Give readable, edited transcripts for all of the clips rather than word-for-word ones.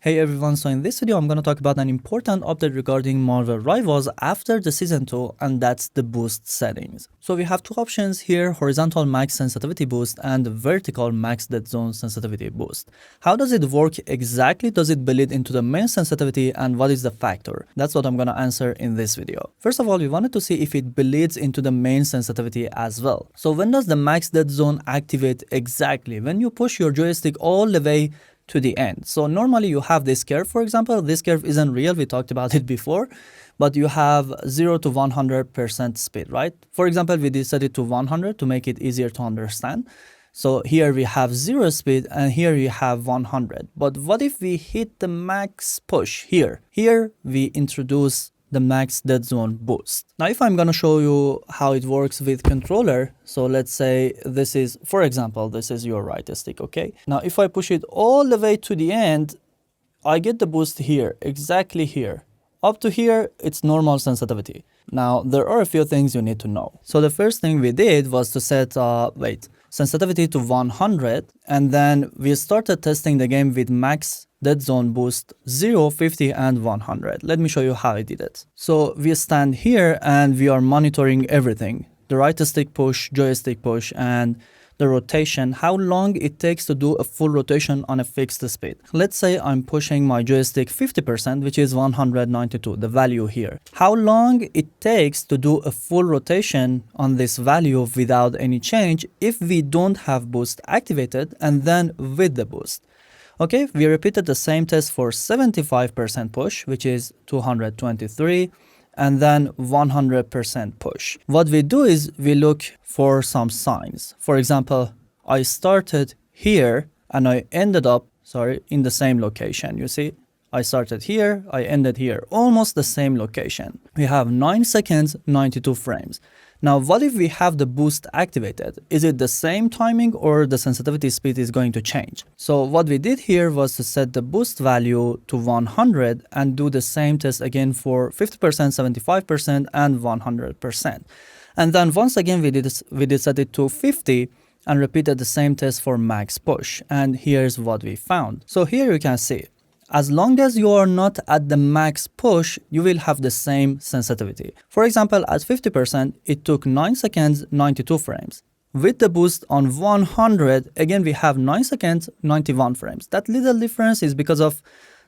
Hey everyone, so in this video I'm going to talk about an important update regarding Marvel Rivals after the Season 2, and that's the boost settings. So we have two options here, horizontal max sensitivity boost and vertical max dead zone sensitivity boost. How does it work exactly? Does it bleed into the main sensitivity, and what is the factor? That's what I'm going to answer in this video. First of all, we wanted to see if it bleeds into the main sensitivity as well. So when does the max dead zone activate exactly? When you push your joystick all the way to the end. So normally you have this curve, for example. This curve isn't real, we talked about it before, but you have 0 to 100% speed, right? For example, we decided it to 100 to make it easier to understand. So here we have 0 speed and here you have 100. But what if we hit the max push here? Here we introduce the max dead zone boost. Now, if I'm going to show you how it works with controller, so let's say this is, for example, this is your right stick, okay? Now, if I push it all the way to the end, I get the boost here, exactly here. Up to here, it's normal sensitivity. Now, there are a few things you need to know. So the first thing we did was to set, sensitivity to 100, and then we started testing the game with max dead zone boost 0, 50, and 100. Let me show you how I did it. So we stand here and we are monitoring everything. The right stick push, joystick push, and the rotation, how long it takes to do a full rotation on a fixed speed. Let's say I'm pushing my joystick 50%, which is 192, the value here. How long it takes to do a full rotation on this value without any change if we don't have boost activated and then with the boost. Okay, we repeated the same test for 75% push, which is 223, and then 100% push. What we do is we look for some signs. For example, I started here and I ended up, in the same location. You see, I started here, I ended here, almost the same location. We have 9 seconds, 92 frames. Now, what if we have the boost activated? Is it the same timing or the sensitivity speed is going to change? So what we did here was to set the boost value to 100 and do the same test again for 50%, 75%, and 100%. And then once again, we did set it to 50 and repeated the same test for max push. And here's what we found. So here you can see, as long as you are not at the max push, you will have the same sensitivity. For example, at 50%, it took 9 seconds, 92 frames. With the boost on 100, again, we have 9 seconds, 91 frames. That little difference is because of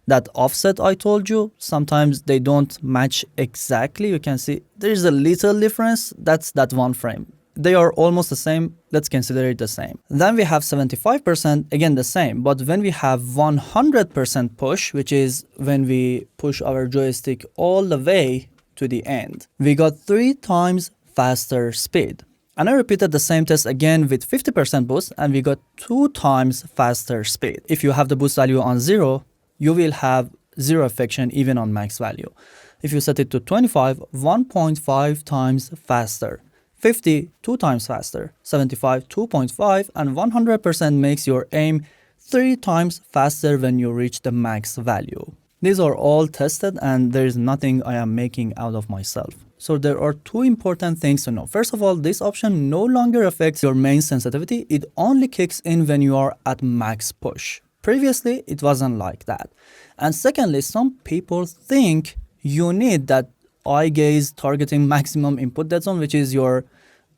that offset I told you. Sometimes they don't match exactly. You can see there is a little difference. That's that 1 frame. They are almost the same. Let's consider it the same. Then we have 75%, again the same. But when we have 100% push, which is when we push our joystick all the way to the end, we got 3 times faster speed. And I repeated the same test again with 50% boost, and we got 2 times faster speed. If you have the boost value on 0, you will have 0 affection even on max value. If you set it to 25, 1.5 times faster. 50, 2 times faster, 75, 2.5, and 100% makes your aim 3 times faster when you reach the max value. These are all tested and there is nothing I am making out of myself. So there are 2 important things to know. First of all, this option no longer affects your main sensitivity. It only kicks in when you are at max push. Previously, it wasn't like that. And secondly, some people think you need that eye gaze targeting maximum input dead zone, which is your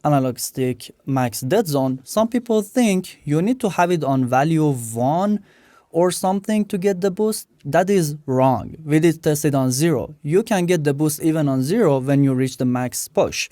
analog stick max dead zone. Some people think you need to have it on value 1 or something to get the boost. That is wrong. We did test it on 0. You can get the boost even on 0 when you reach the max push.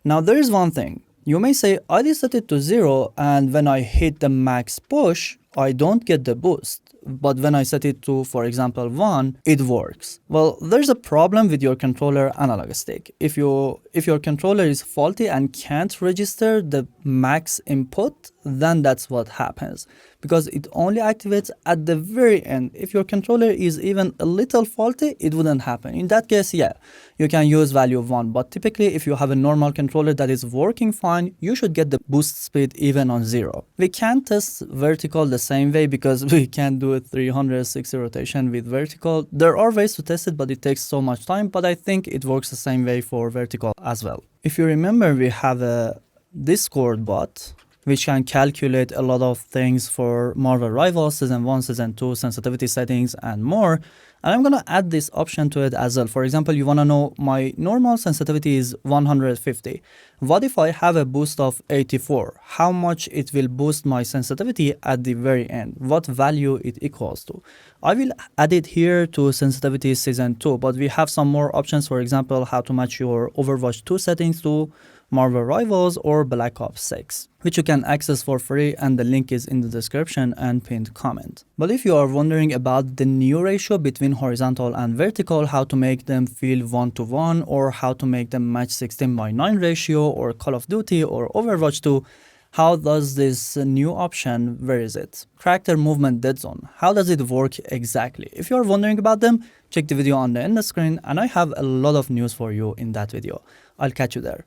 Now there is one thing. You may say, I did set it to 0 and when I hit the max push, I don't get the boost. But when I set it to, for example, 1, it works. Well, there's a problem with your controller analog stick. If your controller is faulty and can't register the max input, then that's what happens. Because it only activates at the very end. If your controller is even a little faulty, it wouldn't happen. In that case, yeah, you can use value of 1. But typically, if you have a normal controller that is working fine, you should get the boost speed even on 0. We can't test vertical the same way because we can't do a 360 rotation with vertical. There are ways to test it, but it takes so much time. But I think it works the same way for vertical as well. If you remember, we have a Discord bot which can calculate a lot of things for Marvel Rivals, Season 1, Season 2, sensitivity settings, and more. And I'm gonna add this option to it as well. For example, you wanna know my normal sensitivity is 150. What if I have a boost of 84? How much it will boost my sensitivity at the very end? What value it equals to? I will add it here to sensitivity season 2, but we have some more options. For example, how to match your Overwatch 2 settings to Marvel Rivals or Black Ops 6, which you can access for free, and the link is in the description and pinned comment. But if you are wondering about the new ratio between horizontal and vertical, how to make them feel 1:1, or how to make them match 16:9 ratio, or Call of Duty or Overwatch 2, how does this new option, where is it? Character movement DeadZone, how does it work exactly? If you are wondering about them, check the video on the end screen, and I have a lot of news for you in that video. I'll catch you there.